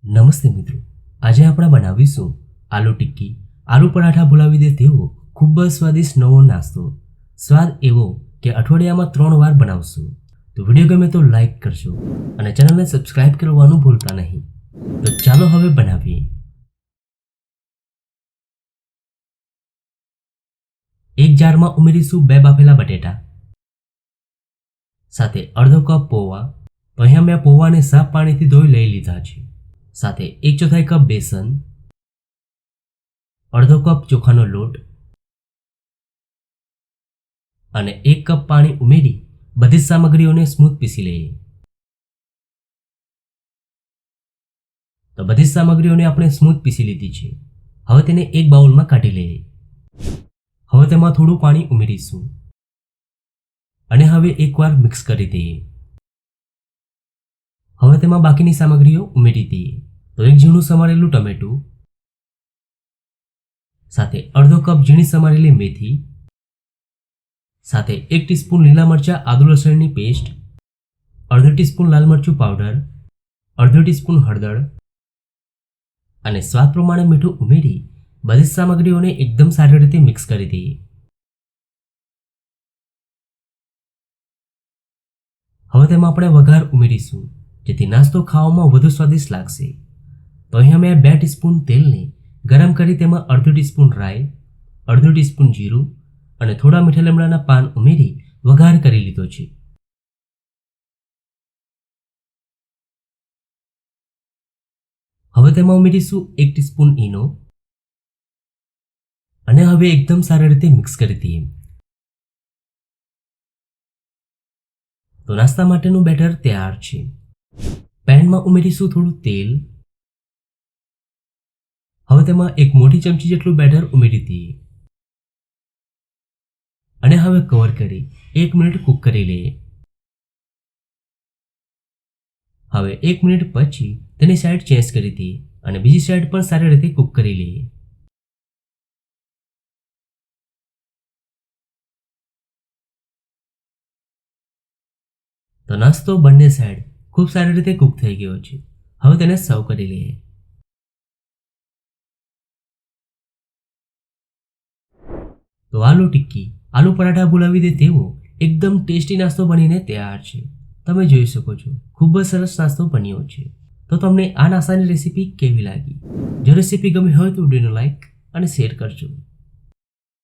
નમસ્તે મિત્રો, આજે આપણે બનાવીશું આલુ ટિક્કી. આલુ પરાઠા ભૂલાવી દે તેવો ખૂબ જ સ્વાદિષ્ટ નવો નાસ્તો. સ્વાદ એવો કે અઠવાડિયામાં 3 વાર બનાવશું. તો વિડીયો ગમે તો લાઈક કરજો અને ચેનલને સબસ્ક્રાઇબ કરવાનું ભૂલતા નહીં. તો ચાલો હવે બનાવીએ. એક જારમાં ઉમેરીશું 2 બાફેલા બટેટા, સાથે અડધો કપ પૌવા. તો અહીંયા મેં પૌવાને સાફ પાણીથી ધોઈ લઈ લીધા છે. સાથે 1/4 કપ બેસન, અડધો કપ ચોખાનો લોટ અને 1 કપ પાણી ઉમેરી બધી જ સામગ્રીઓને સ્મૂથ પીસી લઈએ. તો બધી જ સામગ્રીઓને આપણે સ્મૂથ પીસી લીધી છે. હવે તેને એક બાઉલમાં કાઢી લઈએ. હવે તેમાં થોડું પાણી ઉમેરીશું અને હવે એકવાર મિક્સ કરી દઈએ. હવે તેમાં બાકીની સામગ્રીઓ ઉમેરી દઈએ. તો એક ઝીણું સમારેલું ટમેટું, સાથે અડધો કપ ઝીણી સમારેલી મેથી, સાથે 1 ટીસ્પૂન લીલા મરચાં આદુ લસણની પેસ્ટ, અડધો ટીસ્પૂન લાલ મરચું પાવડર, અડધો ટીસ્પૂન હળદર અને સ્વાદ પ્રમાણે મીઠું ઉમેરી બધી સામગ્રીઓને એકદમ સારી રીતે મિક્સ કરી દઈએ. હવે તેમાં આપણે વઘાર ઉમેરીશું જેથી નાસ્તો ખાવામાં વધુ સ્વાદિષ્ટ લાગશે. તો અહીંયા મેં 2 ટીસ્પૂન તેલને ગરમ કરી તેમાં અડધો ટીસ્પૂન રાઈ, અડધો ટીસ્પૂન જીરું અને થોડા મીઠા લીમડાના પાન ઉમેરી વઘાર કરી લીધો છે. હવે તેમાં ઉમેરીશું 1 ટીસ્પૂન ઈનો અને હવે એકદમ સારી રીતે મિક્સ કરી દઈએ. તો નાસ્તા માટેનું બેટર તૈયાર છે. પેનમાં ઉમેરીશું થોડું તેલ. હવે તેમાં 1 મોટી ચમચી જેટલું બેટર ઉમેરી દઈએ અને હવે કવર કરી 1 મિનિટ કૂક કરી લઈએ. હવે 1 મિનિટ પછી તેની સાઈડ ચેન્જ કરી દઈએ અને બીજી સાઈડ પણ સારી રીતે કૂક કરી લઈએ. તો નાસ્તો બંને સાઈડ ખૂબ સારી રીતે કૂક થઈ ગયો છે. હવે તેને સર્વ કરી લઈએ. તો આલુ ટિક્કી, આલુ પરાઠા ભૂલાવી દે તેવો એકદમ ટેસ્ટી નાસ્તો બનીને તૈયાર છે. તમે જોઈ શકો છો ખૂબ જ સરસ નાસ્તો બન્યો છે. તો તમને આ નાસ્તાની રેસીપી કેવી લાગી? જો રેસીપી ગમી હોય તો વિડીયોને લાઈક અને શેર કરજો.